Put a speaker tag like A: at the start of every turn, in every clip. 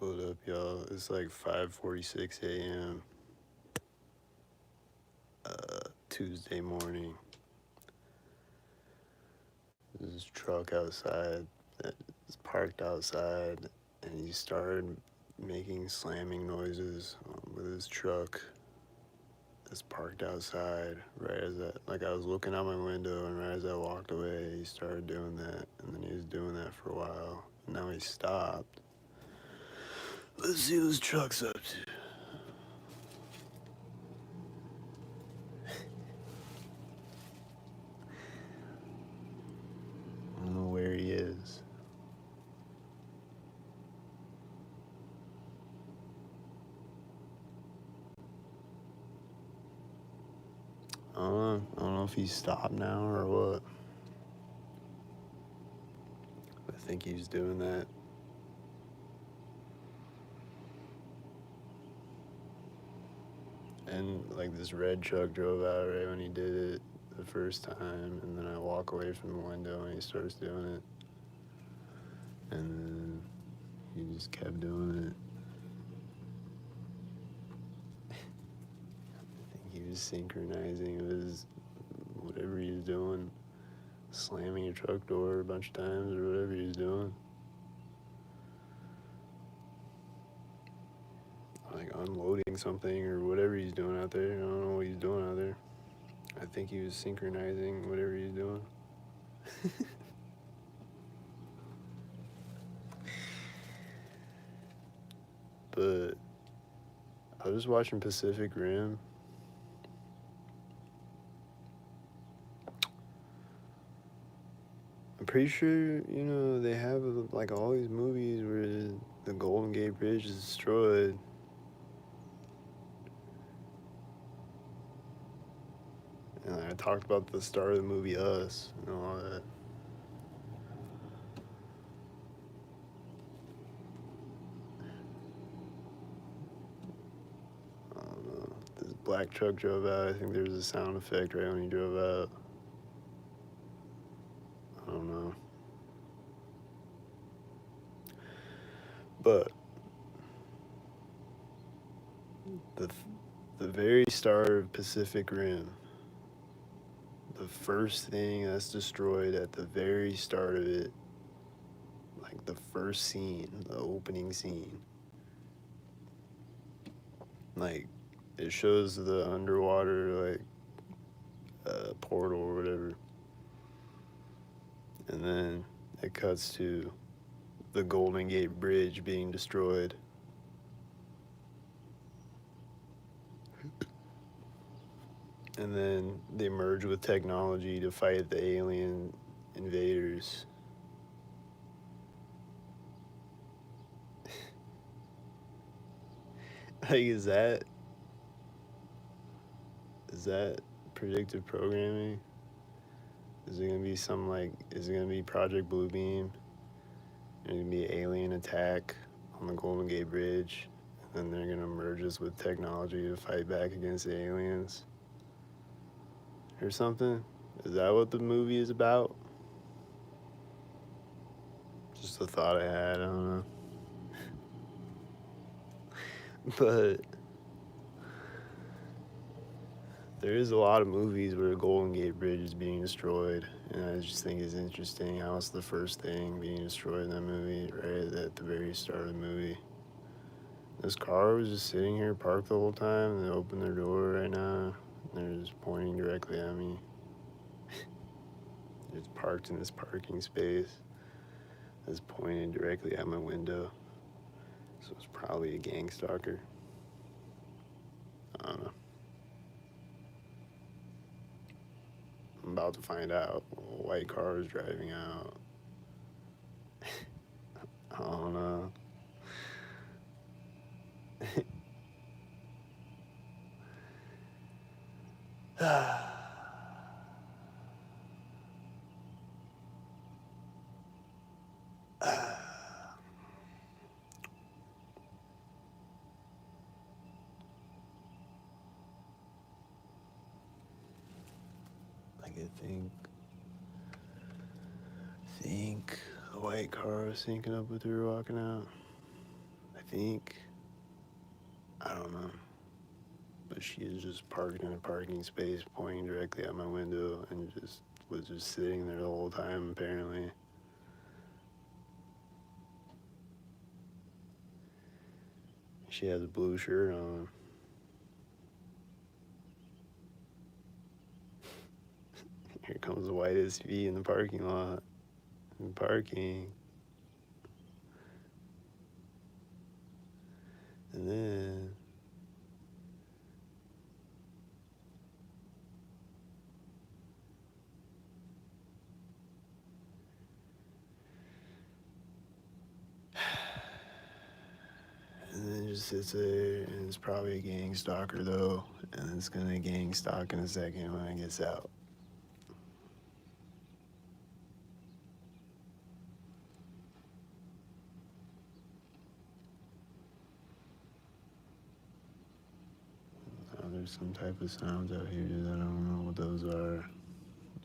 A: What up, y'all? It's like 5:46 a.m. Tuesday morning. There's this truck outside that is parked outside, and he started making slamming noises with his truck that's parked outside. Right as I was looking out my window, and right as I walked away, he started doing that, and then he was doing that for a while. And now he stopped. Let's see what his truck's up to. I don't know where he is. I don't know if he's stopped now or what. I think he's doing that. And like this red truck drove out right when he did it the first time, and then I walk away from the window and he starts doing it. And then he just kept doing it. I think he was synchronizing his whatever he was doing, slamming a truck door a bunch of times or whatever he was doing. Like unloading something or whatever he's doing out there. I don't know what he's doing out there. I think he was synchronizing whatever he's doing. But I was watching Pacific Rim. I'm pretty sure, they have like all these movies where the Golden Gate Bridge is destroyed. And I talked about the start of the movie Us and all that. I don't know. This black truck drove out. I think there was a sound effect right when he drove out. I don't know. But the the very start of Pacific Rim, the first thing that's destroyed at the very start of it, like the first scene, the opening scene, like it shows the underwater like portal or whatever, and then it cuts to the Golden Gate Bridge being destroyed. And then they merge with technology to fight the alien invaders. Like, is that predictive programming? Is it gonna be some like? Is it gonna be Project Bluebeam? There's gonna be an alien attack on the Golden Gate Bridge, and then they're gonna merge us with technology to fight back against the aliens, or something. Is that what the movie is about? Just a thought I had. I don't know, but there is a lot of movies where the Golden Gate Bridge is being destroyed, and I just think it's interesting how it's the first thing being destroyed in that movie, right at the very start of the movie. This car was just sitting here parked the whole time, and they opened their door right now, and they're just pointing directly at me. It's parked in this parking space that's pointing directly at my window, so it's probably a gang stalker. I don't know. I'm about to find out. A white car is driving out. I don't know. Like I think a white car was syncing up with her walking out. I think, I don't know, but she is just parked in a parking space pointing directly at my window and was just sitting there the whole time, apparently. She has a blue shirt on. Here comes the white SUV in the parking lot. Parking. And then it just sits there, and it's probably a gang stalker though, and it's gonna gang stalk in a second when it gets out. There's some type of sounds out here that I don't know what those are.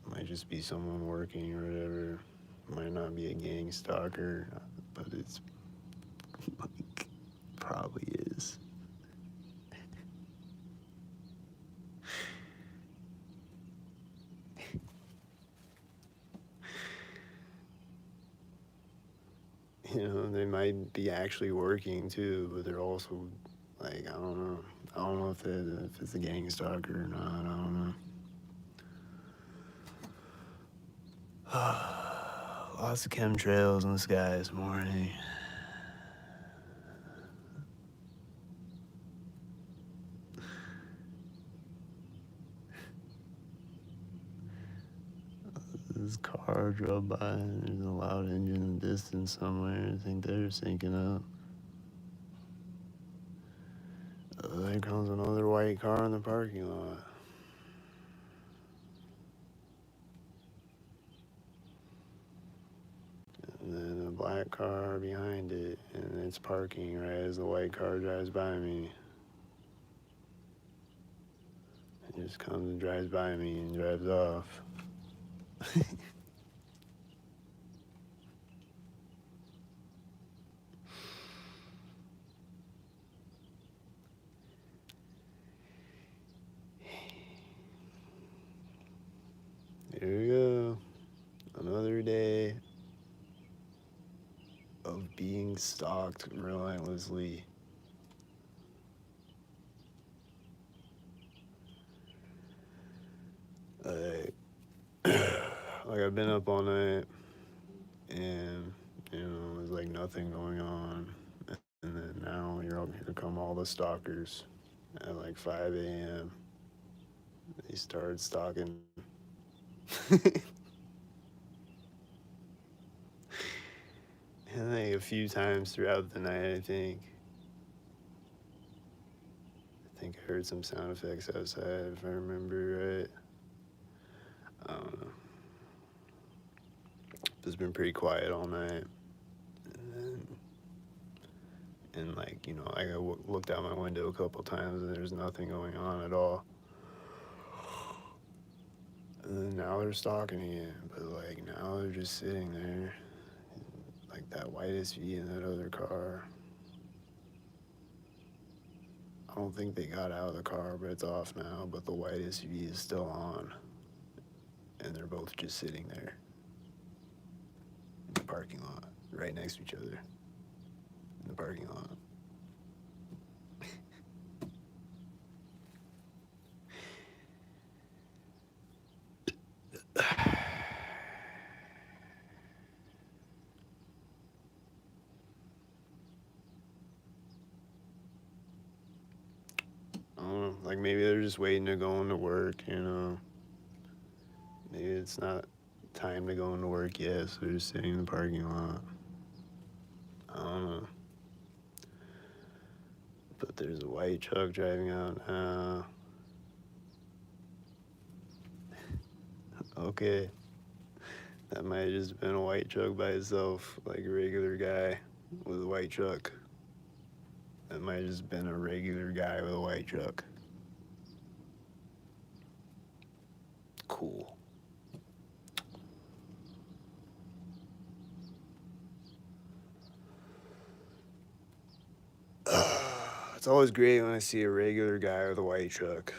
A: Might just be someone working or whatever. Might not be a gang stalker, but it's like probably is. You know, they might be actually working too, but they're also like, I don't know. I don't know if it's a gang stalker or not. I don't know. Lots of chemtrails in the sky this morning. This car drove by and there's a loud engine in the distance somewhere. I think they're syncing up. Oh, there comes another white car in the parking lot. And then a black car behind it, and it's parking right as the white car drives by me. It just comes and drives by me and drives off. Here we go. Another day of being stalked relentlessly. Like I've been up all night, and you know, there's like nothing going on, and then now here come all the stalkers at like 5 a.m. They started stalking. And like a few times throughout the night, I think I heard some sound effects outside, if I remember right. I don't know. It's been pretty quiet all night. And like, you know, looked out my window a couple times and there's nothing going on at all. And then now they're stalking again, but like now they're just sitting there, like that white SUV in that other car. I don't think they got out of the car, but it's off now. But the white SUV is still on, and they're both just sitting there in the parking lot, right next to each other in the parking lot. I don't know, like maybe they're just waiting to go into work, you know. Maybe it's not time to go into work yet, so they're just sitting in the parking lot. I don't know. But there's a white truck driving out now. Okay. That might have just been a white truck by itself, like a regular guy with a white truck. That might have just been a regular guy with a white truck. Cool. It's always great when I see a regular guy with a white truck.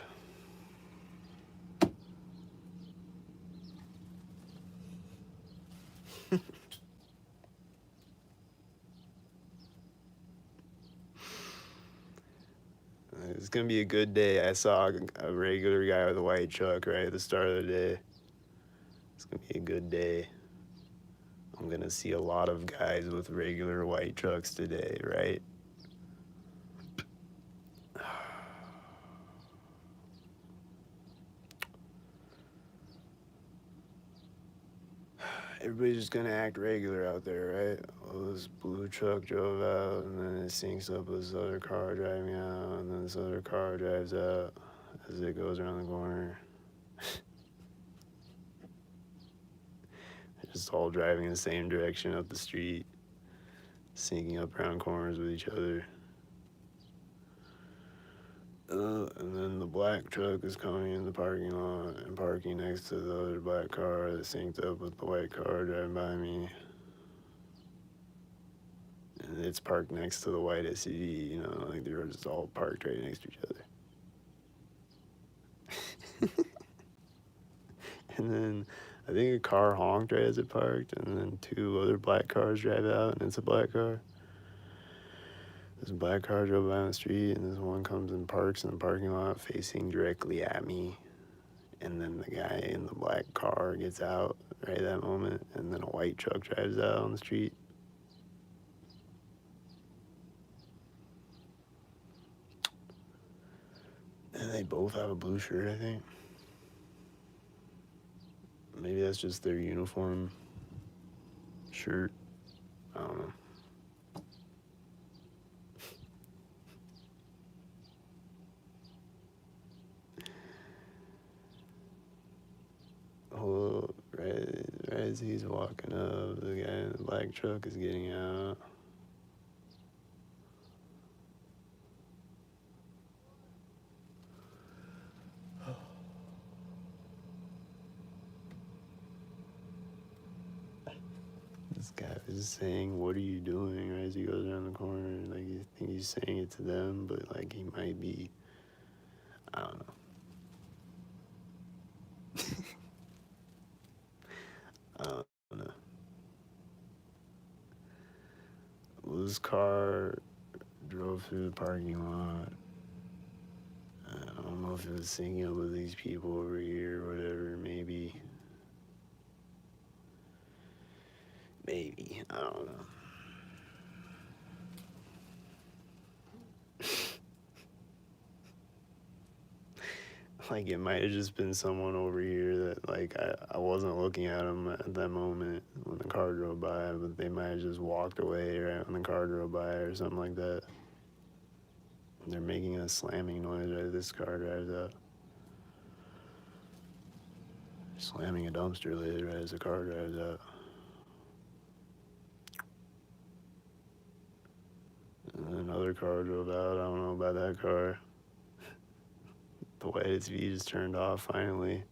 A: It's gonna be a good day. I saw a regular guy with a white truck right at the start of the day. It's gonna be a good day. I'm gonna see a lot of guys with regular white trucks today, right? Everybody's just gonna act regular out there, right? Oh, this blue truck drove out, and then it syncs up with this other car driving out, and then this other car drives out as it goes around the corner. They're just all driving in the same direction up the street, syncing up around corners with each other. And then the black truck is coming in the parking lot and parking next to the other black car that synced up with the white car driving by me. And it's parked next to the white SUV, you know, like they're just all parked right next to each other. And then I think a car honked right as it parked, and then two other black cars drive out, and it's a black car. This black car drove by on the street, and this one comes and parks in the parking lot facing directly at me. And then the guy in the black car gets out right at that moment, and then a white truck drives out on the street. And they both have a blue shirt, I think. Maybe that's just their uniform shirt. I don't know. Oh, right as he's walking up, the guy in the black truck is getting out. This guy is saying, "What are you doing?" Right as he goes around the corner. Like, you think he's saying it to them, but like he might be. I don't know. I don't know. Well, this car drove through the parking lot. I don't know if it was syncing up with these people over here or whatever. Maybe. Maybe. I don't know. Like, it might have just been someone over here that, like, I wasn't looking at them at that moment when the car drove by, but they might have just walked away right when the car drove by or something like that. They're making a slamming noise right as this car drives up. Slamming a dumpster lid right as the car drives up. And another car drove out. I don't know about that car. The white SUV just turned off finally.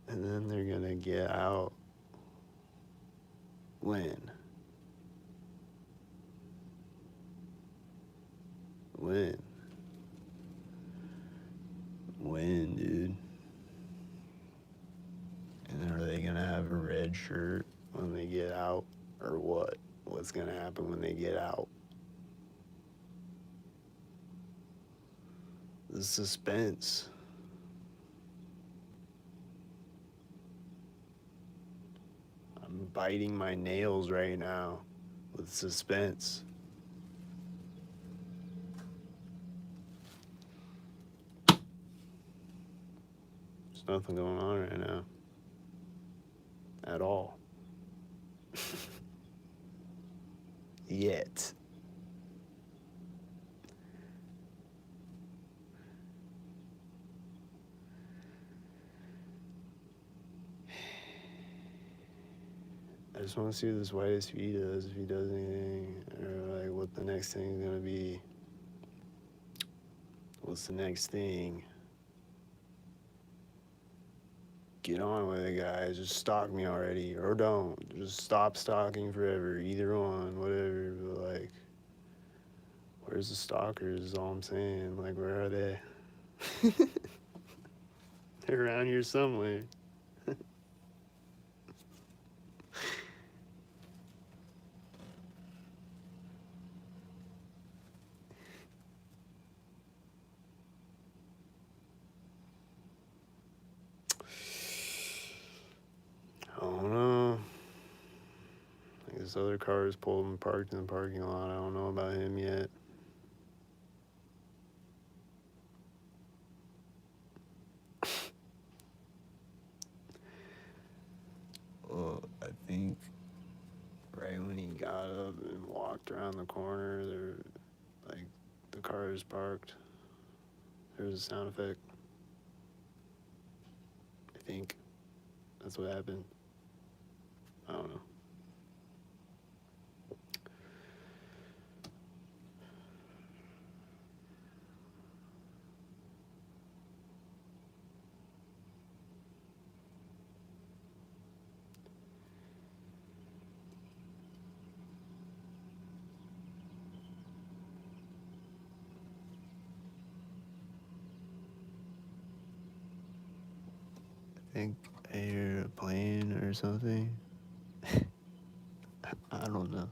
A: And then they're gonna get out. When? When? When, dude? And are they gonna have a red shirt when they get out? Or what? What's gonna happen when they get out? The suspense. I'm biting my nails right now with suspense. There's nothing going on right now. At all. Yet. I just want to see what this white SUV does, if he does anything, or like what the next thing is gonna be. What's the next thing? get on with it, guys. Just stalk me already, or don't. Just stop stalking forever. Either one, whatever. But like, where's the stalkers? Is all I'm saying. Like, where are they? They're around here somewhere. I don't know. Like this other car is pulled and parked in the parking lot. I don't know about him yet. Well, I think right when he got up and walked around the corner, there, like, the car is parked. There was a sound effect. I think that's what happened. I don't know. I think I hear a plane or something. I don't know.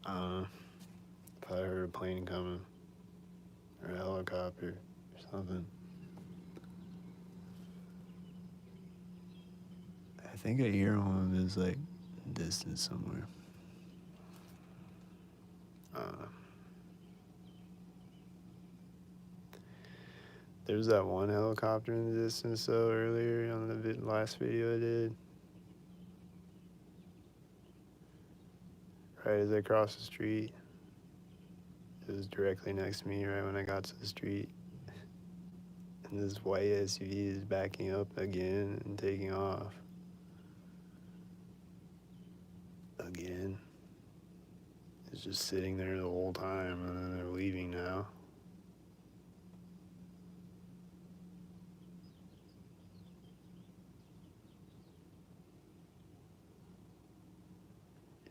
A: I don't know. If I heard a plane coming or a helicopter or something. I think I hear one of his like distance somewhere. There's that one helicopter in the distance though earlier on the last video I did. Right as I crossed the street. It was directly next to me right when I got to the street. And this white SUV is backing up again and taking off. Again. It's just sitting there the whole time and then they're leaving now.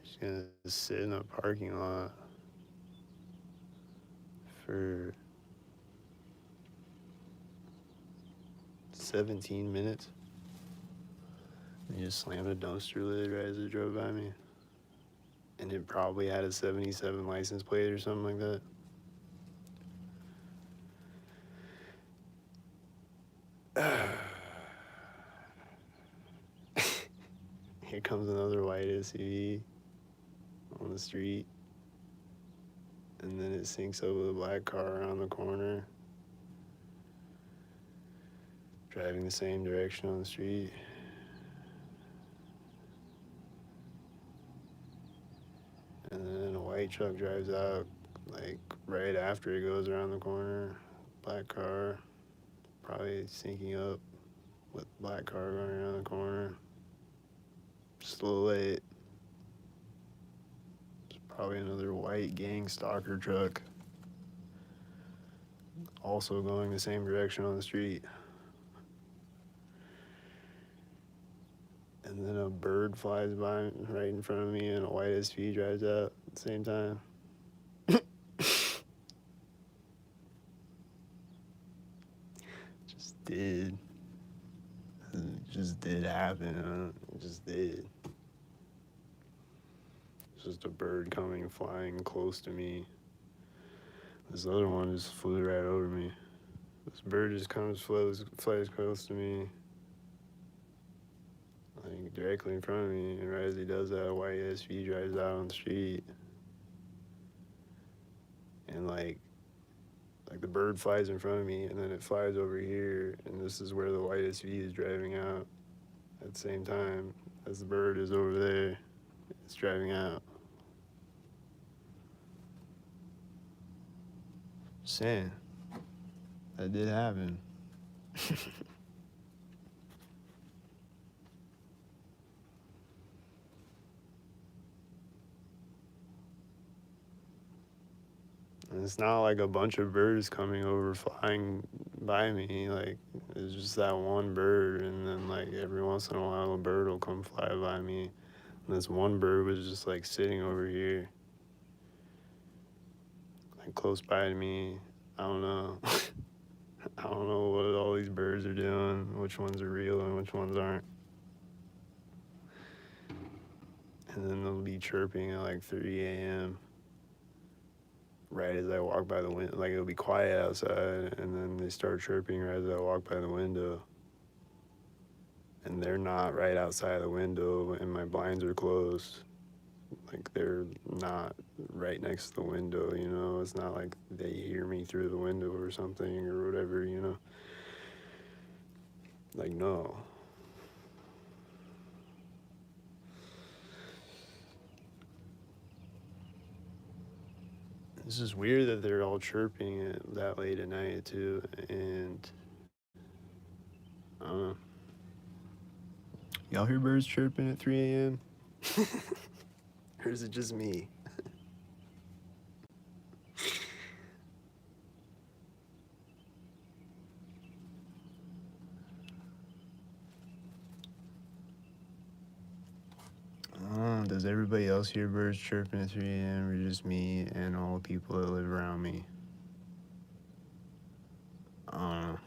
A: Just gonna sit in a parking lot for 17 minutes. He just slammed a dumpster lid right as it drove by me. And it probably had a 77 license plate or something like that. Here comes another white SUV on the street. And then it syncs up with a black car around the corner. Driving the same direction on the street. And then a white truck drives out, like, right after it goes around the corner. Black car, probably syncing up with black car running around the corner. Just a little late. It's probably another white gang stalker truck. Also going the same direction on the street. And then a bird flies by right in front of me and a white SUV drives out at the same time. Just did. It just did happen. It just did. It's just a bird coming flying close to me. This other one just flew right over me. This bird just flies close to me. Like directly in front of me, and right as he does that, a white SUV drives out on the street. And like the bird flies in front of me, and then it flies over here, and this is where the white SUV is driving out at the same time as the bird is over there. It's driving out. Just saying, that did happen. And it's not like a bunch of birds coming over flying by me. Like, it's just that one bird, and then like every once in a while a bird will come fly by me. And this one bird was just like sitting over here, like close by to me. I don't know. I don't know what all these birds are doing, which ones are real and which ones aren't. And then they'll be chirping at like 3 a.m. right as I walk by the window. Like, it'll be quiet outside, and then they start chirping right as I walk by the window. And they're not right outside the window, and my blinds are closed. Like, they're not right next to the window, you know? It's not like they hear me through the window or something or whatever, you know? Like, no. It's just weird that they're all chirping it that late at night, too, and I don't know. Y'all hear birds chirping at 3 a.m.? Or is it just me? Does everybody else hear birds chirping at 3 a.m. or just me and all the people that live around me? I don't know.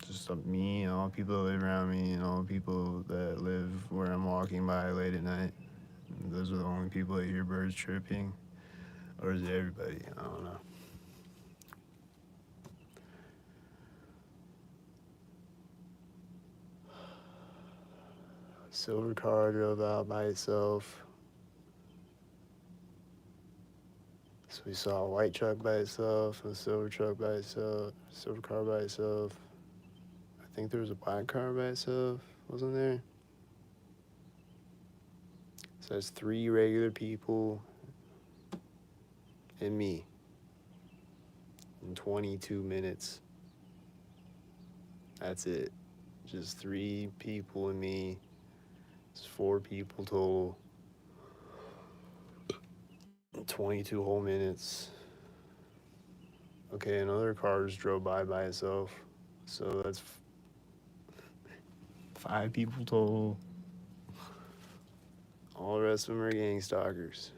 A: Just me and all the people that live around me and all the people that live where I'm walking by late at night. Those are the only people that hear birds chirping. Or is it everybody? I don't know. Silver car drove out by itself. So we saw a white truck by itself, a silver truck by itself, silver car by itself. I think there was a black car by itself, wasn't there? So that's 3 regular people and me in 22 minutes. That's it. Just 3 people and me. It's 4 people total. 22 whole minutes. Okay, another car just drove by itself. So that's 5 people total. All the rest of them are gang stalkers.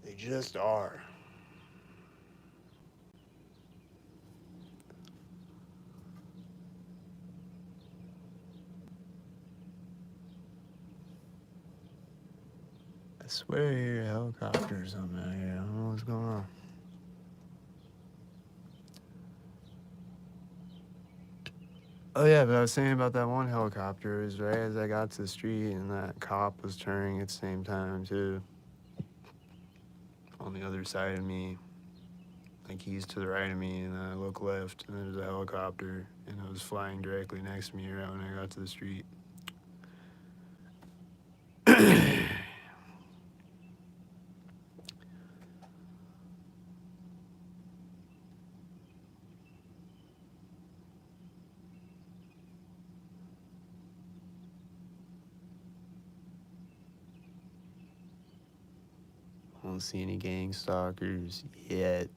A: They just are. I swear I hear a helicopter or something out here. I don't know what's going on. Oh yeah, but I was saying about that one helicopter is right as I got to the street and that cop was turning at the same time too. On the other side of me. Like, he's to the right of me, and I look left and there's a helicopter and it was flying directly next to me right when I got to the street. I don't see any gang stalkers yet.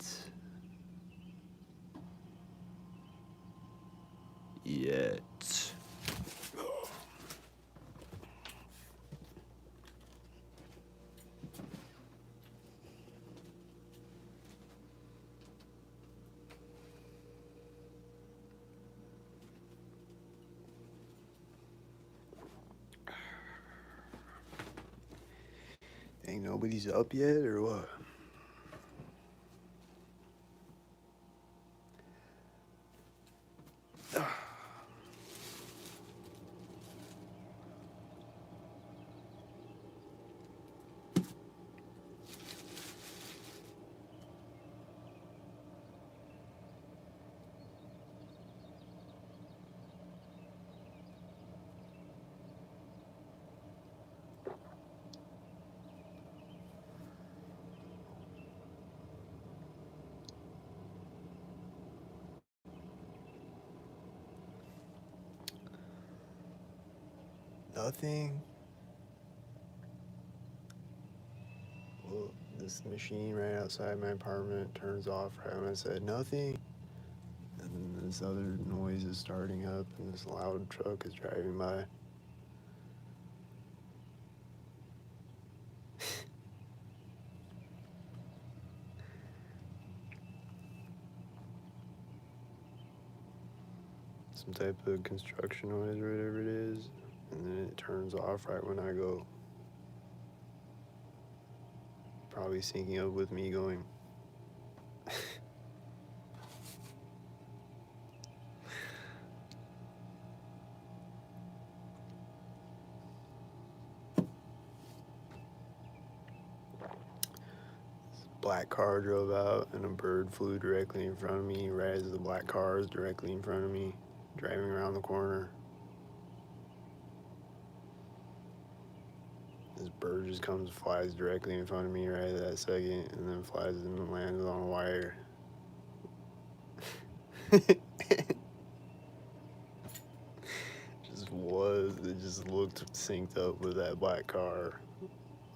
A: Ain't nobody's up yet or what? Nothing? Well, this machine right outside my apartment turns off right when I said nothing. And then this other noise is starting up, and this loud truck is driving by. Some type of construction noise or whatever it is, and then it turns off right when I go. Probably syncing up with me going. Black car drove out and a bird flew directly in front of me right as the black car is directly in front of me, driving around the corner. This bird just comes, flies directly in front of me right at that second, and then flies and lands on a wire. It just looked synced up with that black car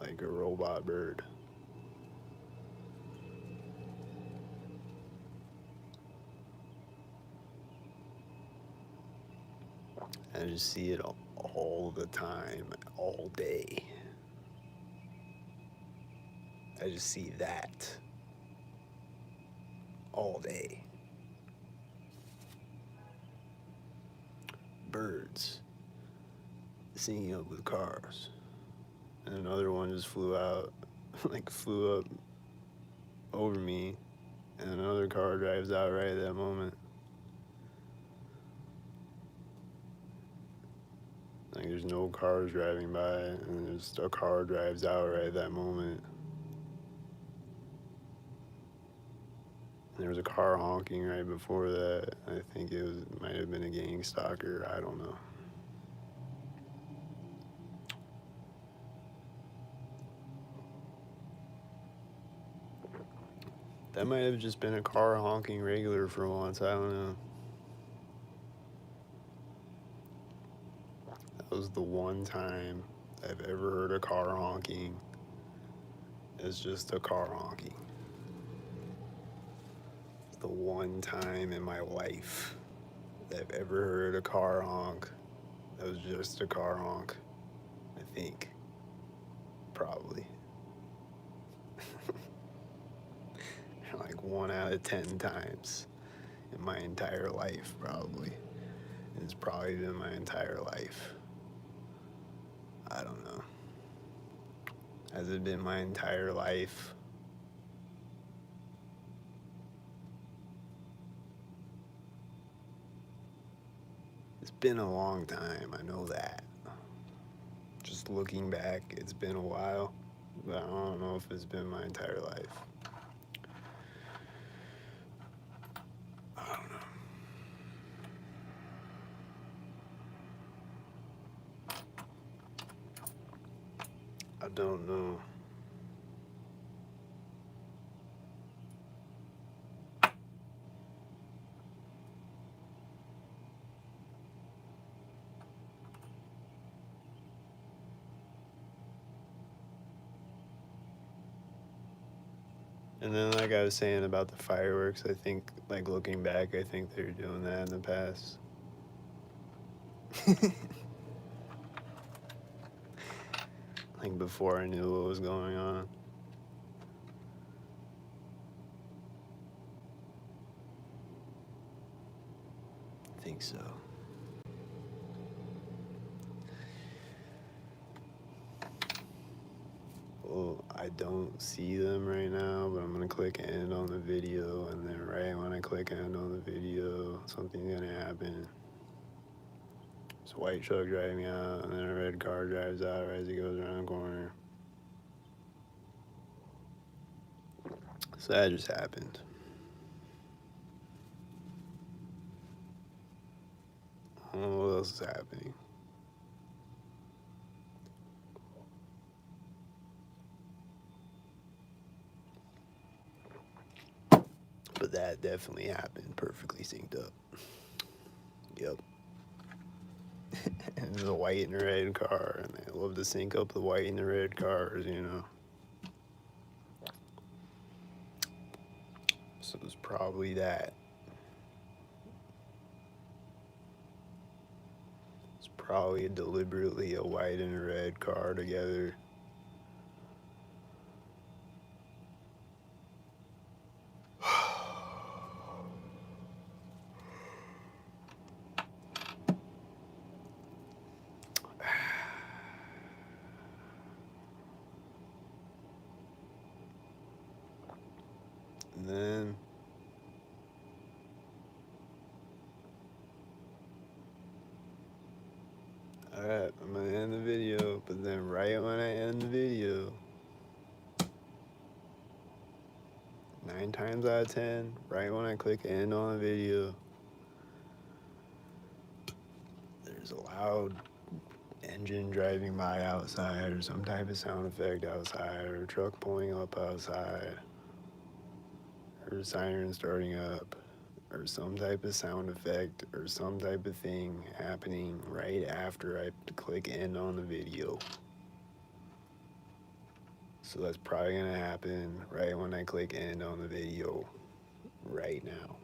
A: like a robot bird. I just see it all the time, all day. I just see that all day. Birds syncing up with cars. And another one just flew out, flew up over me, and another car drives out right at that moment. Like there's no cars driving by, and just a car drives out right at that moment. And there was a car honking right before that. I think it might have been a gang stalker. I don't know. That might have just been a car honking regular for once. I don't know. That was the one time I've ever heard a car honking. It's just a car honking. It's the one time in my life that I've ever heard a car honk. That was just a car honk. I think. Probably. Like 1 out of 10 times in my entire life, probably. It's probably been my entire life. I don't know. Has it been my entire life? It's been a long time, I know that. Just looking back, it's been a while, but I don't know if it's been my entire life. I don't know. I don't know. And then, like I was saying about the fireworks, I think, like looking back, I think they were doing that in the past. Like before I knew what was going on. I think so. Well, I don't see them right now, but I'm gonna click end on the video, and then right when I click end on the video, something's gonna happen. It's a white truck driving out, and then a red car drives out right as he goes around the corner. So that just happened. I don't know what else is happening. But that definitely happened, perfectly synced up. Yep. And there's a white and a red car, and they love to sync up the white and the red cars, you know. So it's probably that. It's probably deliberately a white and a red car together. And then alright, I'm gonna end the video, but then right when I end the video, 9 times out of 10, right when I click end on the video, there's a loud engine driving by outside, or some type of sound effect outside, or a truck pulling up outside, or a siren starting up, or some type of sound effect, or some type of thing happening right after I click end on the video. So that's probably gonna happen right when I click end on the video right now.